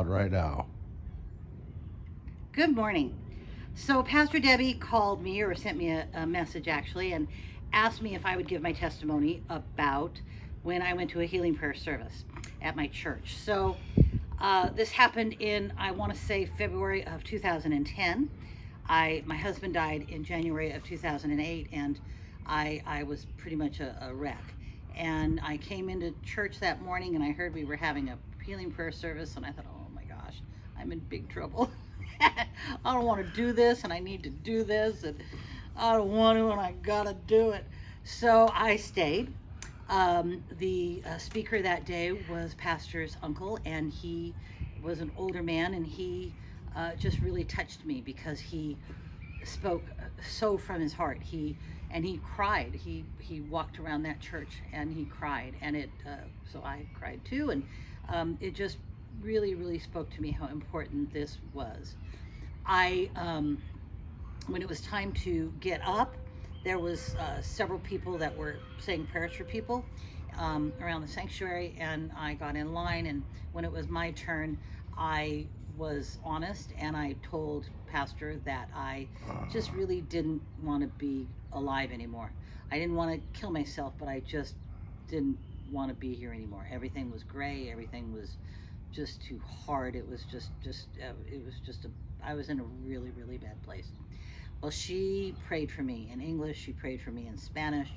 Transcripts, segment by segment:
God right now. Good morning. So, Pastor Debbie called me or sent me a message actually and asked me if I would give my testimony about when I went to a healing prayer service at my church. So, this happened in, I want to say, February of 2010. My husband died in January of 2008, and I was pretty much a wreck. And I came into church that morning and I heard we were having a healing prayer service, and I thought, oh my gosh, I'm in big trouble. I don't want to do this, and I need to do this, and I don't want to, and I gotta do it. So I stayed. The speaker that day was Pastor's uncle, and he was an older man, and he just really touched me because he spoke so from his heart. He cried. He walked around that church and he cried, and it so I cried too, and it just really spoke to me how important this was. I When it was time to get up, there was several people that were saying prayers for people around the sanctuary, and I got in line. And when it was my turn, I was honest and I told Pastor that I just really didn't want to be alive anymore. I didn't want to kill myself, but I just didn't want to be here anymore. Everything was gray. Everything was just too hard. It was it was just I was in a really bad place. Well, she prayed for me in English. She prayed for me in Spanish.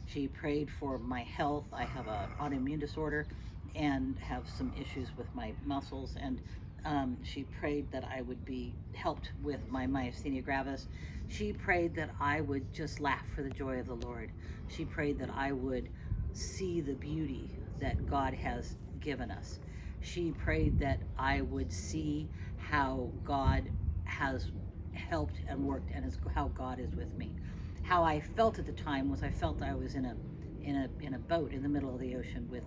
She prayed for my health. I have an autoimmune disorder and have some issues with my muscles. And she prayed that I would be helped with my myasthenia gravis. She prayed that I would just laugh for the joy of the Lord. She prayed that I would see the beauty that God has given us. She prayed that I would see how God has helped and worked, and how God is with me. How I felt at the time was I felt I was in a boat in the middle of the ocean with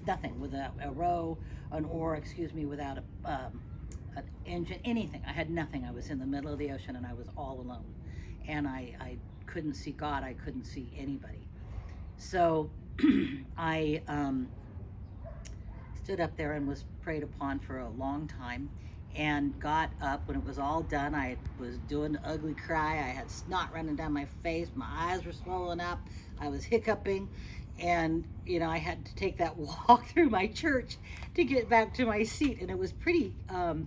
nothing, with a row, an oar, excuse me, without an engine, anything. I had nothing. I was in the middle of the ocean and I was all alone, and I couldn't see God. I couldn't see anybody. So I stood up there and was prayed upon for a long time, and got up when it was all done. I was doing the ugly cry. I had snot running down my face. My eyes were swollen up. I was hiccuping, and I had to take that walk through my church to get back to my seat, and it was pretty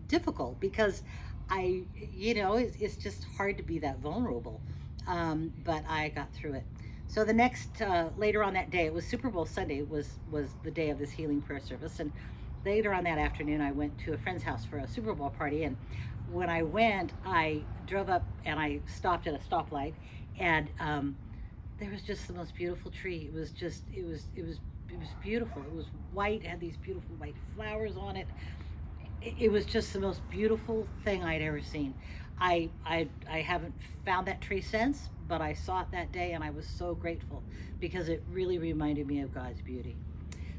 difficult because it's just hard to be that vulnerable. But I got through it. So the next later on that day, it was Super Bowl Sunday, was the day of this healing prayer service, and later on that afternoon, I went to a friend's house for a Super Bowl party. And when I went, I drove up and I stopped at a stoplight, and there was just the most beautiful tree. It was beautiful. It was white, had these beautiful white flowers on it. It was just the most beautiful thing I'd ever seen. I haven't found that tree since, but I saw it that day and I was so grateful because it really reminded me of God's beauty.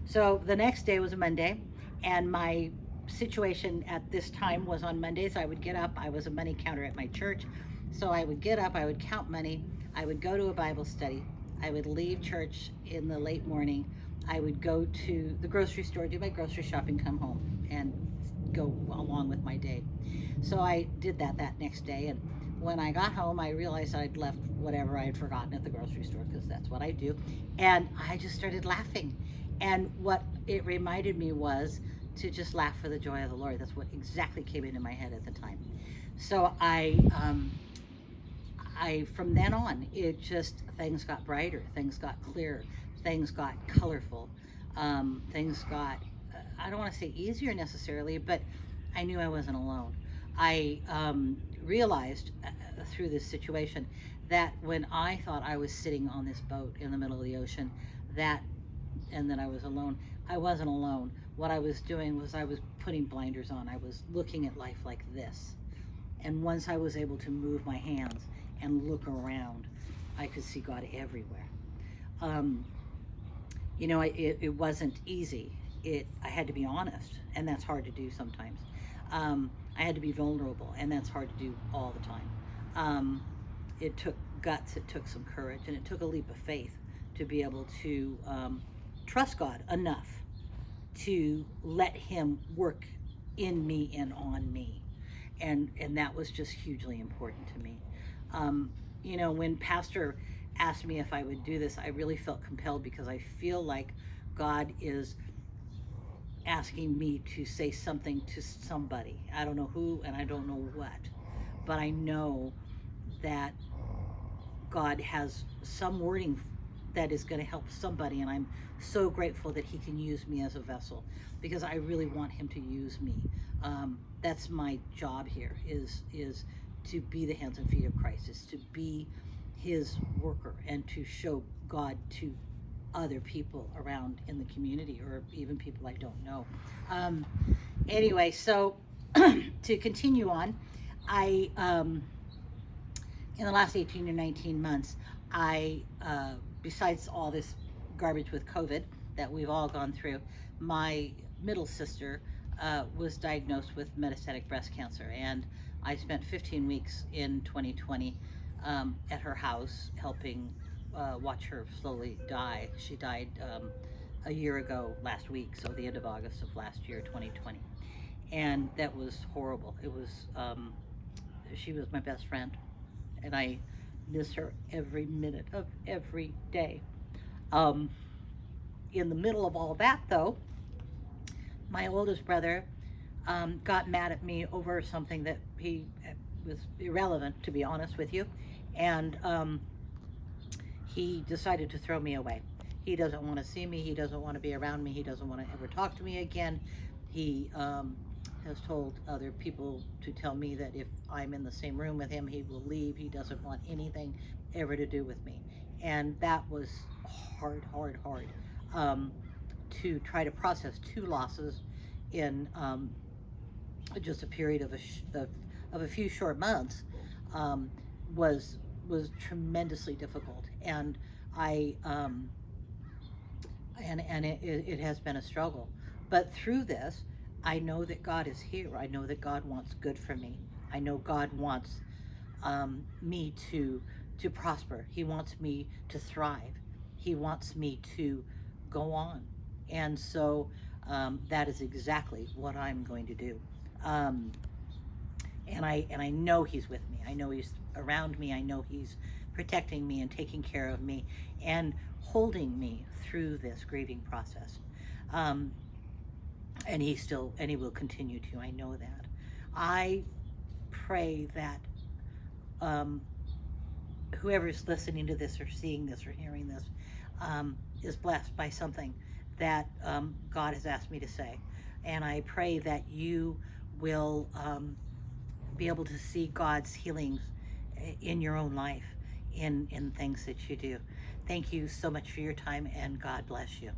So the next day was a Monday, and my situation at this time was on Mondays. I would get up. I was a money counter at my church. So I would get up, I would count money, I would go to a Bible study, I would leave church in the late morning, I would go to the grocery store, do my grocery shopping, come home, and go along with my day. So I did that next day, and when I got home, I realized I'd left whatever I had forgotten at the grocery store, because that's what I do, and I just started laughing. And what it reminded me was to just laugh for the joy of the Lord. That's what exactly came into my head at the time. So I from then on, it just, things got brighter, things got clearer, things got colorful, things got, I don't want to say easier necessarily, but I knew I wasn't alone. I realized through this situation that when I thought I was sitting on this boat in the middle of the ocean, that and that I was alone, I wasn't alone. What I was doing was I was putting blinders on. I was looking at life like this. And once I was able to move my hands and look around, I could see God everywhere. Um, it wasn't easy. I had to be honest, and that's hard to do sometimes. I had to be vulnerable, and that's hard to do all the time. It took guts, it took some courage, and it took a leap of faith to be able to trust God enough to let Him work in me and on me. And that was just hugely important to me. Um, when Pastor asked me if I would do this, I really felt compelled because I feel like God is asking me to say something to somebody. I don't know who and I don't know what, but I know that God has some wording that is going to help somebody, and I'm so grateful that He can use me as a vessel because I really want Him to use me. That's my job here is to be the hands and feet of Christ, is to be His worker and to show God to other people around in the community or even people I don't know. Um, anyway, so to continue on, I in the last 18 or 19 months, I, besides all this garbage with COVID that we've all gone through, my middle sister was diagnosed with metastatic breast cancer. And I spent 15 weeks in 2020 at her house helping watch her slowly die. She died a year ago last week, so the end of August of last year, 2020. And that was horrible. It was, she was my best friend and I miss her every minute of every day. Um, in the middle of all that, though, my oldest brother got mad at me over something that he was irrelevant, to be honest with you, and he decided to throw me away. He doesn't want to see me. He doesn't want to be around me. He doesn't want to ever talk to me again. He has told other people to tell me that if I'm in the same room with him, he will leave. He doesn't want anything ever to do with me. And that was hard, hard, hard to try to process two losses in just a period of a few short months um, was was tremendously difficult. And I and it has been a struggle. But through this, I know that God is here. I know that God wants good for me. I know God wants me to prosper. He wants me to thrive. He wants me to go on. And so that is exactly what I'm going to do. Um, and I know He's with me. I know He's around me. I know He's protecting me and taking care of me and holding me through this grieving process. Um, and He will continue to. I know that. I pray that um, whoever's listening to this or seeing this or hearing this is blessed by something that God has asked me to say. And I pray that you will be able to see God's healings in your own life, in things that you do. Thank you so much for your time, and God bless you.